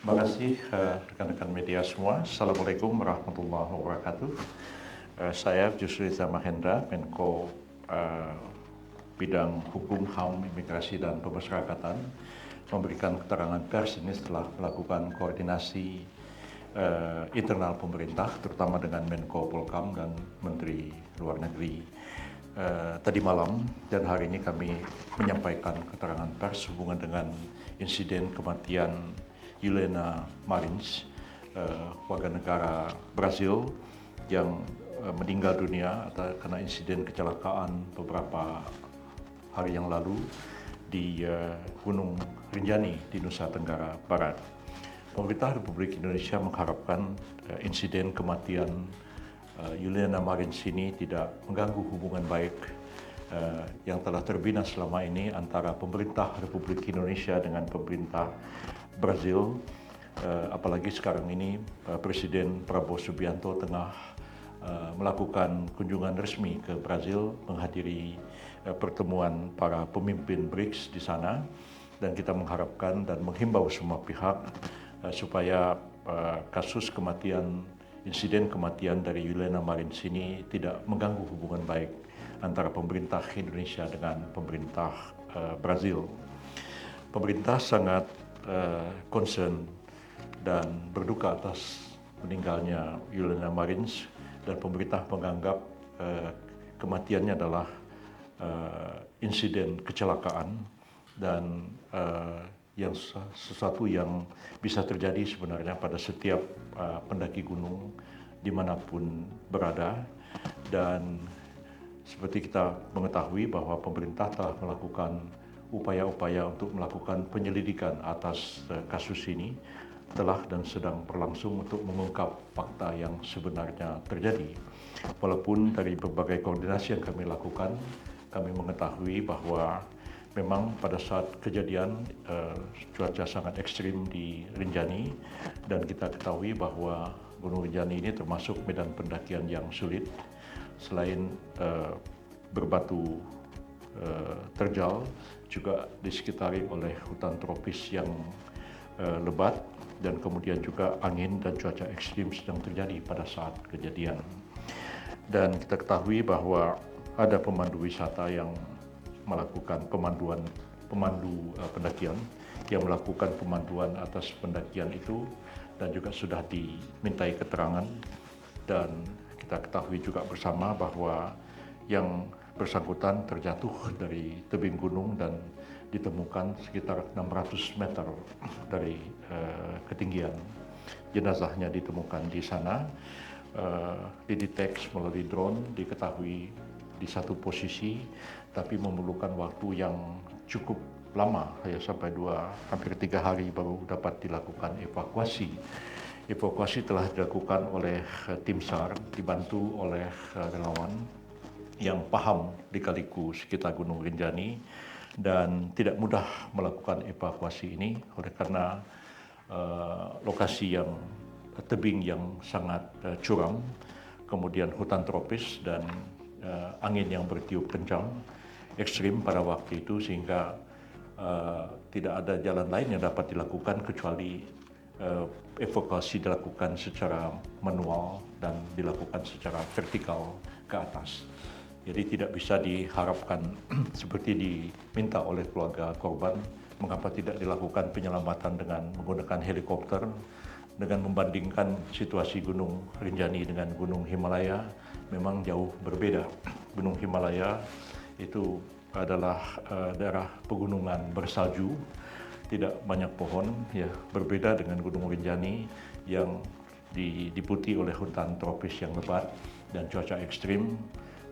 Terima kasih rekan-rekan media semua. Assalamualaikum warahmatullahi wabarakatuh. Saya Yusri Mahendra, Menko Bidang Hukum, HAM, Imigrasi dan Pemasyarakatan, memberikan keterangan pers ini setelah melakukan koordinasi internal pemerintah, terutama dengan Menko Polkam dan Menteri Luar Negeri tadi malam, dan hari ini kami menyampaikan keterangan pers hubungan dengan insiden kematian Juliana Marins, warga negara Brazil yang meninggal dunia karena insiden kecelakaan beberapa hari yang lalu di Gunung Rinjani di Nusa Tenggara Barat. Pemerintah Republik Indonesia mengharapkan insiden kematian Juliana Marins ini tidak mengganggu hubungan baik yang telah terbina selama ini antara pemerintah Republik Indonesia dengan pemerintah Brazil, apalagi sekarang ini Presiden Prabowo Subianto tengah melakukan kunjungan resmi ke Brazil, menghadiri pertemuan para pemimpin BRICS di sana, dan kita mengharapkan dan menghimbau semua pihak supaya kasus kematian, insiden kematian dari Juliana Marins ini tidak mengganggu hubungan baik antara pemerintah Indonesia dengan pemerintah Brazil. Pemerintah sangat concern dan berduka atas meninggalnya Juliana Marins, dan pemerintah menganggap kematiannya adalah insiden kecelakaan dan yang sesuatu yang bisa terjadi sebenarnya pada setiap pendaki gunung dimanapun berada. Dan seperti kita mengetahui bahwa pemerintah telah melakukan upaya-upaya untuk melakukan penyelidikan atas kasus ini, telah dan sedang berlangsung untuk mengungkap fakta yang sebenarnya terjadi. Walaupun dari berbagai koordinasi yang kami lakukan, kami mengetahui bahwa memang pada saat kejadian cuaca sangat ekstrim di Rinjani, dan kita ketahui bahwa Gunung Rinjani ini termasuk medan pendakian yang sulit. Selain berbatu terjal, juga disekitari oleh hutan tropis yang lebat, dan kemudian juga angin dan cuaca ekstrim sedang terjadi pada saat kejadian. Dan kita ketahui bahwa ada pemandu wisata yang melakukan pemandu pendakian yang melakukan pemanduan atas pendakian itu, dan juga sudah dimintai keterangan. Dan kita ketahui juga bersama bahwa yang bersangkutan terjatuh dari tebing gunung dan ditemukan sekitar 600 meter dari ketinggian. Jenazahnya ditemukan di sana, dideteksi melalui drone, diketahui di satu posisi, tapi memerlukan waktu yang cukup lama, ya, sampai hampir 3 hari baru dapat dilakukan evakuasi. Evakuasi telah dilakukan oleh tim SAR, dibantu oleh relawan yang paham lika-liku sekitar Gunung Rinjani, dan tidak mudah melakukan evakuasi ini oleh karena lokasi yang tebing yang sangat curam, kemudian hutan tropis dan angin yang bertiup kencang ekstrim pada waktu itu, sehingga tidak ada jalan lain yang dapat dilakukan kecuali evakuasi dilakukan secara manual dan dilakukan secara vertikal ke atas. Jadi tidak bisa diharapkan seperti diminta oleh keluarga korban, mengapa tidak dilakukan penyelamatan dengan menggunakan helikopter. Dengan membandingkan situasi Gunung Rinjani dengan Gunung Himalaya, memang jauh berbeda. Gunung Himalaya itu adalah daerah pegunungan bersalju, tidak banyak pohon, ya, berbeda dengan Gunung Rinjani yang diliputi oleh hutan tropis yang lebat dan cuaca ekstrim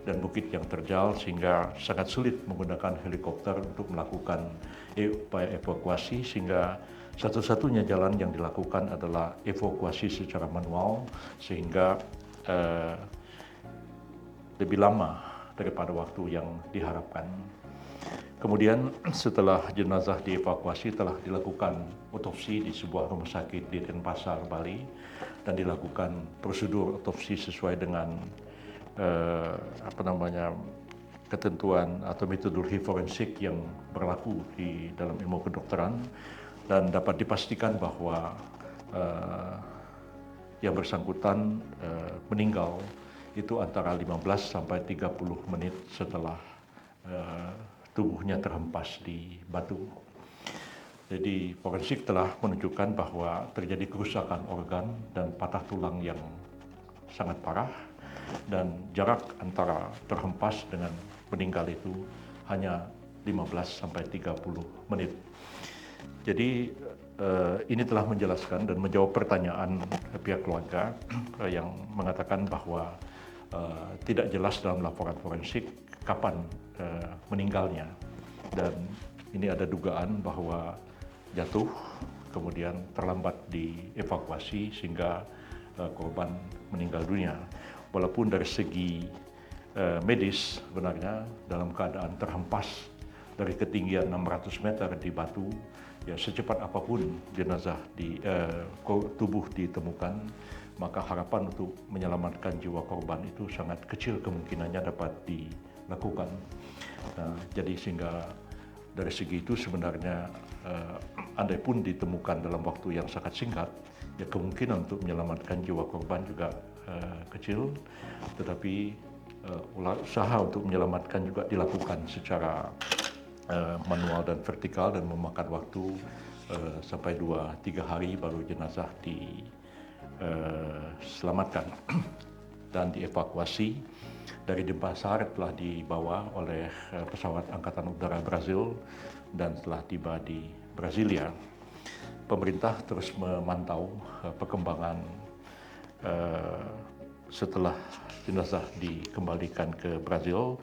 dan bukit yang terjal, sehingga sangat sulit menggunakan helikopter untuk melakukan upaya evakuasi, sehingga satu-satunya jalan yang dilakukan adalah evakuasi secara manual, sehingga lebih lama daripada waktu yang diharapkan. Kemudian setelah jenazah dievakuasi, telah dilakukan otopsi di sebuah rumah sakit di Denpasar, Bali, dan dilakukan prosedur otopsi sesuai dengan ketentuan atau metodologi forensik yang berlaku di dalam ilmu kedokteran, dan dapat dipastikan bahwa uh, yang bersangkutan meninggal itu antara 15 sampai 30 menit setelah tubuhnya terhempas di batu. Jadi forensik telah menunjukkan bahwa terjadi kerusakan organ dan patah tulang yang sangat parah, dan jarak antara terhempas dengan meninggal itu hanya 15 sampai 30 menit. Jadi ini telah menjelaskan dan menjawab pertanyaan pihak keluarga yang mengatakan bahwa tidak jelas dalam laporan forensik kapan meninggalnya, dan ini ada dugaan bahwa jatuh kemudian terlambat dievakuasi sehingga korban meninggal dunia. Walaupun dari segi medis sebenarnya dalam keadaan terhempas dari ketinggian 600 meter di batu, ya secepat apapun jenazah tubuh ditemukan, maka harapan untuk menyelamatkan jiwa korban itu sangat kecil kemungkinannya dapat dilakukan. Nah, jadi sehingga dari segi itu sebenarnya andai pun ditemukan dalam waktu yang sangat singkat, ya kemungkinan untuk menyelamatkan jiwa korban juga kecil, tetapi usaha untuk menyelamatkan juga dilakukan secara manual dan vertikal dan memakan waktu sampai 2-3 hari baru jenazah diselamatkan dan dievakuasi. Dari Denpasar telah dibawa oleh pesawat Angkatan Udara Brazil dan telah tiba di Brasilia. Pemerintah terus memantau perkembangan setelah jenazah dikembalikan ke Brazil,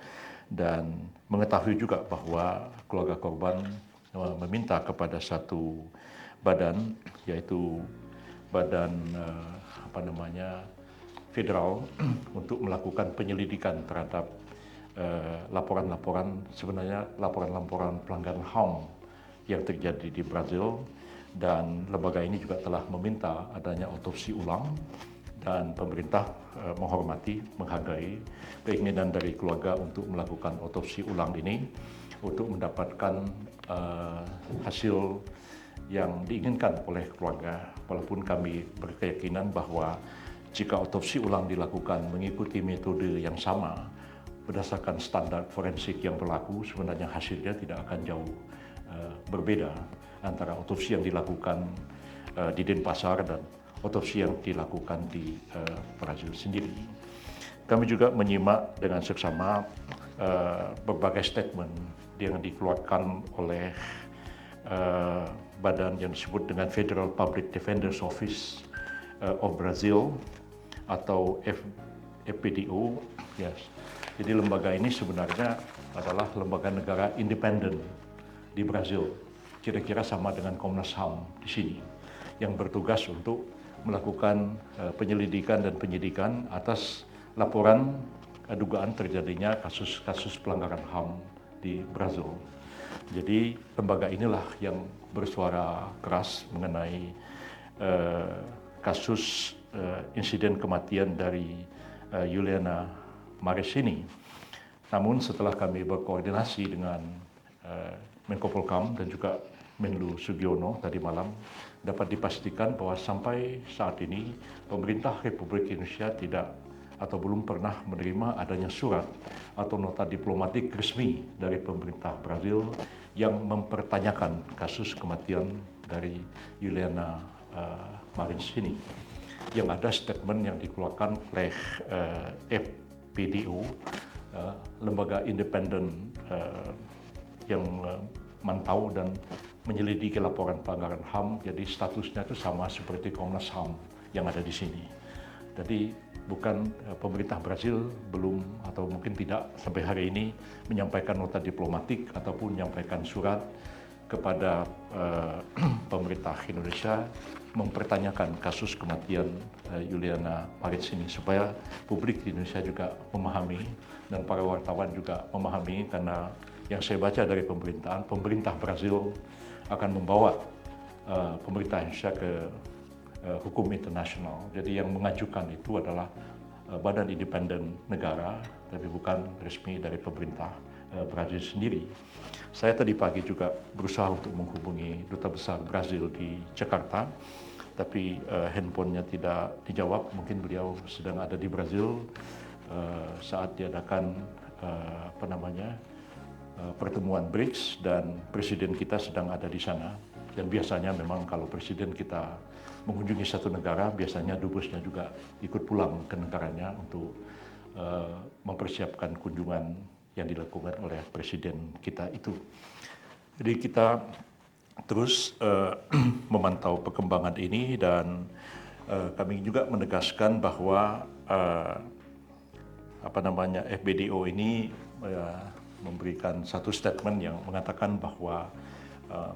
dan mengetahui juga bahwa keluarga korban meminta kepada satu badan, yaitu badan federal untuk melakukan penyelidikan terhadap laporan-laporan, sebenarnya laporan-laporan pelanggaran HAM yang terjadi di Brazil, dan lembaga ini juga telah meminta adanya otopsi ulang, dan pemerintah menghormati, menghargai keinginan dari keluarga untuk melakukan otopsi ulang ini untuk mendapatkan hasil yang diinginkan oleh keluarga. Walaupun kami berkeyakinan bahwa jika otopsi ulang dilakukan mengikuti metode yang sama berdasarkan standar forensik yang berlaku, sebenarnya hasilnya tidak akan jauh berbeda antara otopsi yang dilakukan di Denpasar dan otopsi yang dilakukan di Brazil sendiri. Kami juga menyimak dengan seksama berbagai statement yang dikeluarkan oleh badan yang disebut dengan Federal Public Defender's Office of Brazil atau FPDO. Yes. Jadi lembaga ini sebenarnya adalah lembaga negara independen di Brazil, kira-kira sama dengan Komnas HAM di sini, yang bertugas untuk melakukan penyelidikan dan penyidikan atas laporan dugaan terjadinya kasus-kasus pelanggaran HAM di Brazil. Jadi lembaga inilah yang bersuara keras mengenai kasus insiden kematian dari Juliana Maris ini. Namun setelah kami berkoordinasi dengan Menko Polhukam dan juga Menlu Sugiono tadi malam, dapat dipastikan bahwa sampai saat ini pemerintah Republik Indonesia tidak atau belum pernah menerima adanya surat atau nota diplomatik resmi dari pemerintah Brazil yang mempertanyakan kasus kematian dari Juliana Maris ini. Yang ada statement yang dikeluarkan oleh FPDO, lembaga independen yang mantau dan menyelidiki laporan pelanggaran HAM, jadi statusnya itu sama seperti Komnas HAM yang ada di sini. Jadi bukan pemerintah Brazil belum atau mungkin tidak sampai hari ini menyampaikan nota diplomatik ataupun menyampaikan surat kepada pemerintah Indonesia mempertanyakan kasus kematian Juliana Maris ini, supaya publik di Indonesia juga memahami dan para wartawan juga memahami, karena yang saya baca dari pemerintah Brazil akan membawa pemerintah Indonesia ke hukum internasional. Jadi yang mengajukan itu adalah badan independen negara, tapi bukan resmi dari pemerintah Brazil sendiri. Saya tadi pagi juga berusaha untuk menghubungi Duta Besar Brazil di Jakarta, tapi handphonenya tidak dijawab. Mungkin beliau sedang ada di Brazil saat diadakan pertemuan BRICS, dan presiden kita sedang ada di sana. Dan biasanya memang kalau presiden kita mengunjungi satu negara, biasanya dubesnya juga ikut pulang ke negaranya untuk mempersiapkan kunjungan yang dilakukan oleh presiden kita itu. Jadi kita terus memantau perkembangan ini, dan kami juga menegaskan bahwa FBDO ini memberikan satu statement yang mengatakan bahwa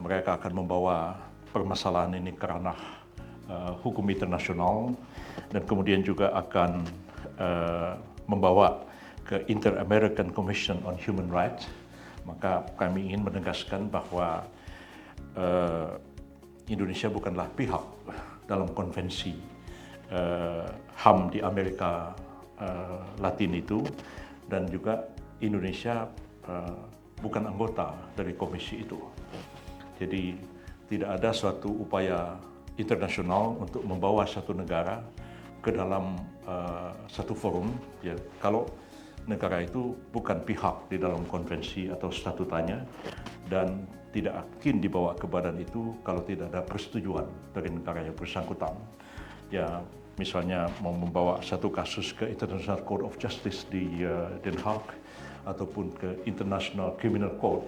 mereka akan membawa permasalahan ini ke ranah hukum internasional, dan kemudian juga akan membawa ke Inter-American Commission on Human Rights. Maka kami ingin menegaskan bahwa Indonesia bukanlah pihak dalam konvensi HAM di Amerika Latin itu, dan juga Indonesia bukan anggota dari komisi itu. Jadi tidak ada suatu upaya internasional untuk membawa satu negara ke dalam satu forum, ya, kalau negara itu bukan pihak di dalam konvensi atau statutanya, dan tidak akan dibawa ke badan itu kalau tidak ada persetujuan dari negara yang bersangkutan. Ya, misalnya mau membawa satu kasus ke International Court of Justice di Den Haag, ataupun ke International Criminal Court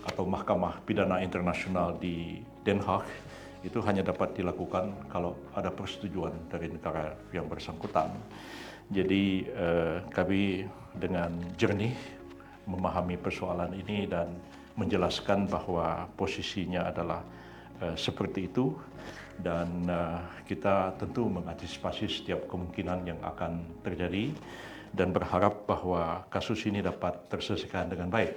atau Mahkamah Pidana Internasional di Den Haag, itu hanya dapat dilakukan kalau ada persetujuan dari negara yang bersangkutan. Jadi kami dengan jernih memahami persoalan ini dan menjelaskan bahwa posisinya adalah seperti itu, dan kita tentu mengantisipasi setiap kemungkinan yang akan terjadi dan berharap bahwa kasus ini dapat terselesaikan dengan baik.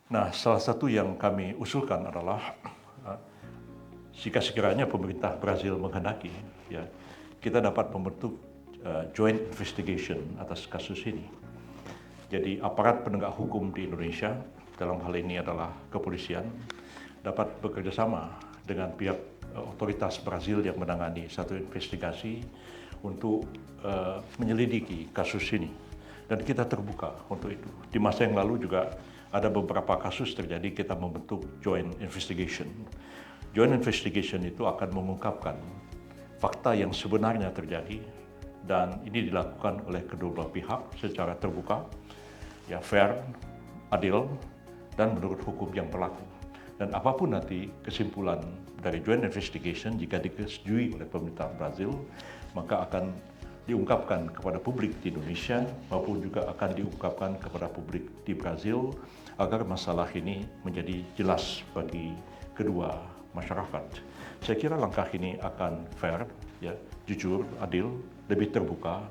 Nah, salah satu yang kami usulkan adalah jika sekiranya pemerintah Brazil menghendaki, ya, kita dapat membentuk joint investigation atas kasus ini. Jadi aparat penegak hukum di Indonesia, dalam hal ini adalah kepolisian, dapat bekerja sama dengan pihak otoritas Brazil yang menangani satu investigasi untuk menyelidiki kasus ini. Dan kita terbuka untuk itu. Di masa yang lalu juga ada beberapa kasus terjadi, kita membentuk joint investigation. Joint investigation itu akan mengungkapkan fakta yang sebenarnya terjadi, dan ini dilakukan oleh kedua belah pihak secara terbuka, ya, fair, adil, dan menurut hukum yang berlaku. Dan apapun nanti kesimpulan dari joint investigation, jika disetujui oleh pemerintah Brazil, maka akan diungkapkan kepada publik di Indonesia maupun juga akan diungkapkan kepada publik di Brazil, agar masalah ini menjadi jelas bagi kedua masyarakat. Saya kira langkah ini akan fair, ya, jujur, adil, lebih terbuka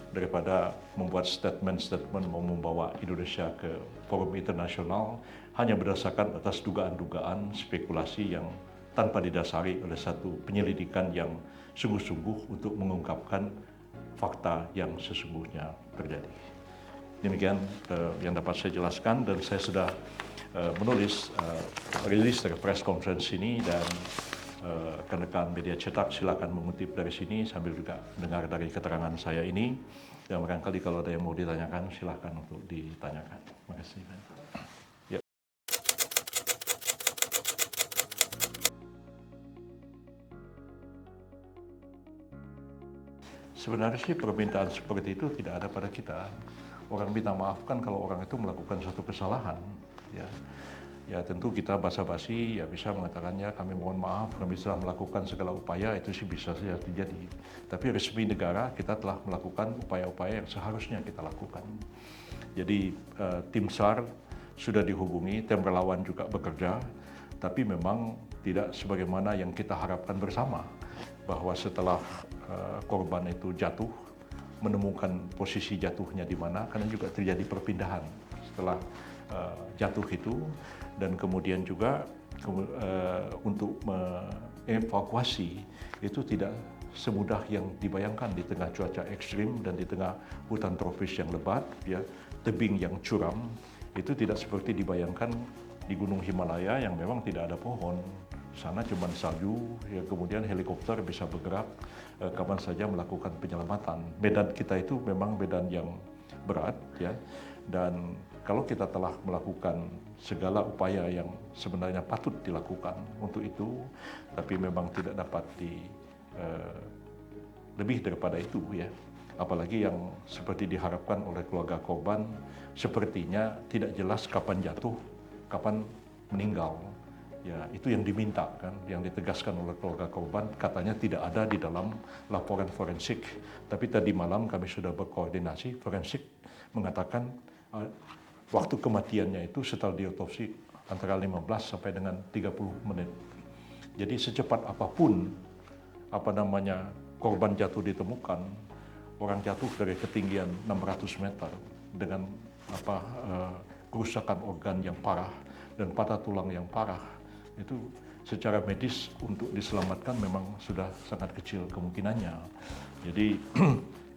daripada membuat statement-statement mau membawa Indonesia ke forum internasional hanya berdasarkan atas dugaan-dugaan spekulasi yang tanpa didasari oleh satu penyelidikan yang sungguh-sungguh untuk mengungkapkan fakta yang sesungguhnya terjadi. Demikian yang dapat saya jelaskan, dan saya sudah menulis rilis dari press conference ini, dan rekan-rekan media cetak silakan mengutip dari sini sambil juga mendengar dari keterangan saya ini, dan barangkali kalau ada yang mau ditanyakan silakan untuk ditanyakan. Terima kasih. Ya. Sebenarnya sih permintaan seperti itu tidak ada pada kita. Orang minta maaf kan kalau orang itu melakukan satu kesalahan, ya. Ya tentu kita basa-basi ya bisa mengatakannya kami mohon maaf, kami telah melakukan segala upaya, itu sih bisa saja terjadi. Tapi resmi negara kita telah melakukan upaya-upaya yang seharusnya kita lakukan. Jadi tim SAR sudah dihubungi, tim relawan juga bekerja, tapi memang tidak sebagaimana yang kita harapkan bersama, bahwa setelah korban itu jatuh, menemukan posisi jatuhnya di mana, karena juga terjadi perpindahan setelah jatuh itu, dan kemudian juga untuk mengevakuasi itu tidak semudah yang dibayangkan di tengah cuaca ekstrim dan di tengah hutan tropis yang lebat, ya, tebing yang curam. Itu tidak seperti dibayangkan di Gunung Himalaya yang memang tidak ada pohon sana cuma salju, ya kemudian helikopter bisa bergerak kapan saja melakukan penyelamatan. Medan kita itu memang medan yang berat, ya, dan kalau kita telah melakukan segala upaya yang sebenarnya patut dilakukan untuk itu, tapi memang tidak dapat lebih daripada itu, ya. Apalagi yang seperti diharapkan oleh keluarga korban, sepertinya tidak jelas kapan jatuh, kapan meninggal. Ya, itu yang diminta kan, yang ditegaskan oleh keluarga korban, katanya tidak ada di dalam laporan forensik. Tapi tadi malam kami sudah berkoordinasi, forensik mengatakan waktu kematiannya itu setelah diotopsi antara 15 sampai dengan 30 menit. Jadi secepat apapun korban jatuh ditemukan, orang jatuh dari ketinggian 600 meter dengan kerusakan organ yang parah dan patah tulang yang parah, itu secara medis untuk diselamatkan memang sudah sangat kecil kemungkinannya. Jadi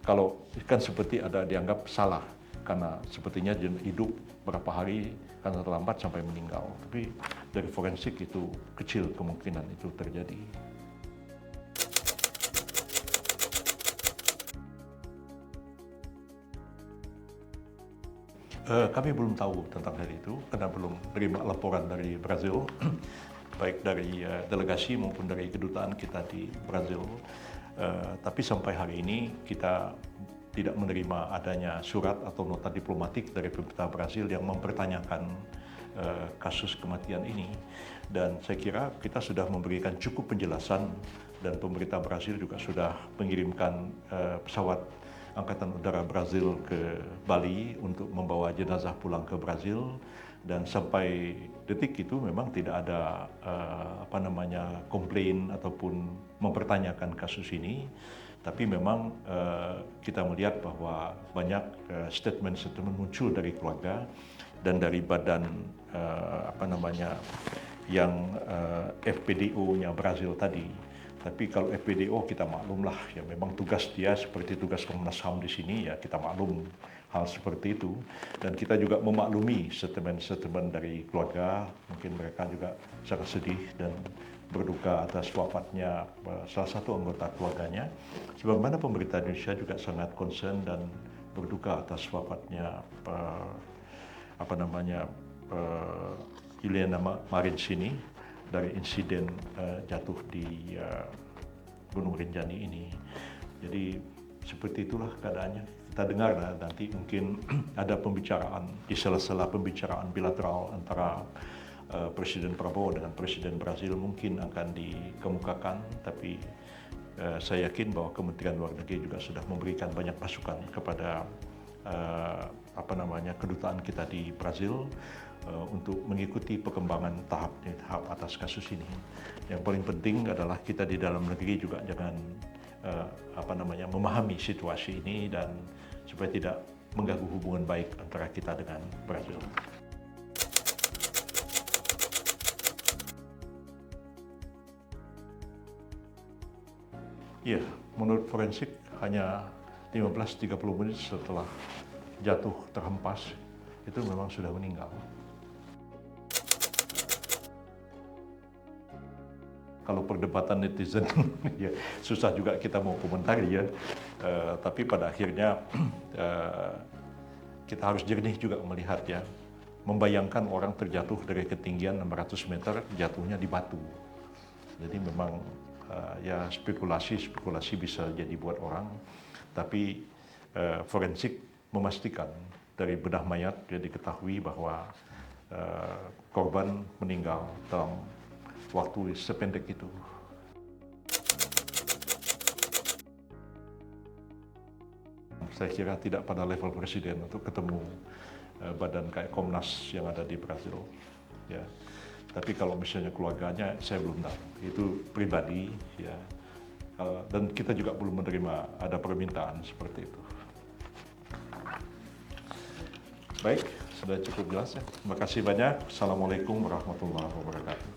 kalau kan seperti ada dianggap salah karena sepertinya hidup berapa hari karena terlambat sampai meninggal. Tapi dari forensik itu kecil kemungkinan itu terjadi. Kami belum tahu tentang hal itu karena belum terima laporan dari Brazil, baik dari delegasi maupun dari kedutaan kita di Brazil. Tapi sampai hari ini kita tidak menerima adanya surat atau nota diplomatik dari pemerintah Brazil yang mempertanyakan kasus kematian ini. Dan saya kira kita sudah memberikan cukup penjelasan dan pemerintah Brazil juga sudah mengirimkan pesawat Angkatan Udara Brazil ke Bali untuk membawa jenazah pulang ke Brazil, dan sampai detik itu memang tidak ada komplain ataupun mempertanyakan kasus ini. Tapi memang kita melihat bahwa banyak statement-statement muncul dari keluarga dan dari badan yang FPDO-nya Brazil tadi. Tapi kalau FPDO kita maklumlah, ya memang tugas dia seperti tugas Komnas HAM di sini, ya kita maklum hal seperti itu. Dan kita juga memaklumi statement-statement dari keluarga, mungkin mereka juga sangat sedih dan berduka atas wafatnya salah satu anggota keluarganya. Sebagaimana pemerintah Indonesia juga sangat concern dan berduka atas wafatnya Juliana Marins ini dari insiden jatuh di Gunung Rinjani ini. Jadi seperti itulah keadaannya. Kita dengar nanti mungkin ada pembicaraan di sela-sela pembicaraan bilateral antara Presiden Prabowo dengan Presiden Brazil mungkin akan dikemukakan, tapi saya yakin bahwa Kementerian Luar Negeri juga sudah memberikan banyak masukan kepada kedutaan kita di Brazil untuk mengikuti perkembangan tahap atas kasus ini. Yang paling penting adalah kita di dalam negeri juga jangan memahami situasi ini dan supaya tidak mengganggu hubungan baik antara kita dengan Brazil. Iya, menurut forensik hanya 15-30 menit setelah jatuh terhempas itu memang sudah meninggal. Kalau perdebatan netizen, ya susah juga kita mau komentari ya. Tapi pada akhirnya kita harus jernih juga melihat ya, membayangkan orang terjatuh dari ketinggian 600 meter, jatuhnya di batu. Jadi memang ya spekulasi bisa jadi buat orang, tapi forensik memastikan dari bedah mayat ya diketahui bahwa korban meninggal dalam waktu sependek itu. Saya kira tidak pada level presiden untuk ketemu badan kayak Komnas yang ada di Brazil. Ya. Tapi kalau misalnya keluarganya, saya belum tahu. Itu pribadi, ya. Dan kita juga belum menerima ada permintaan seperti itu. Baik, sudah cukup jelas ya. Terima kasih banyak. Assalamualaikum warahmatullahi wabarakatuh.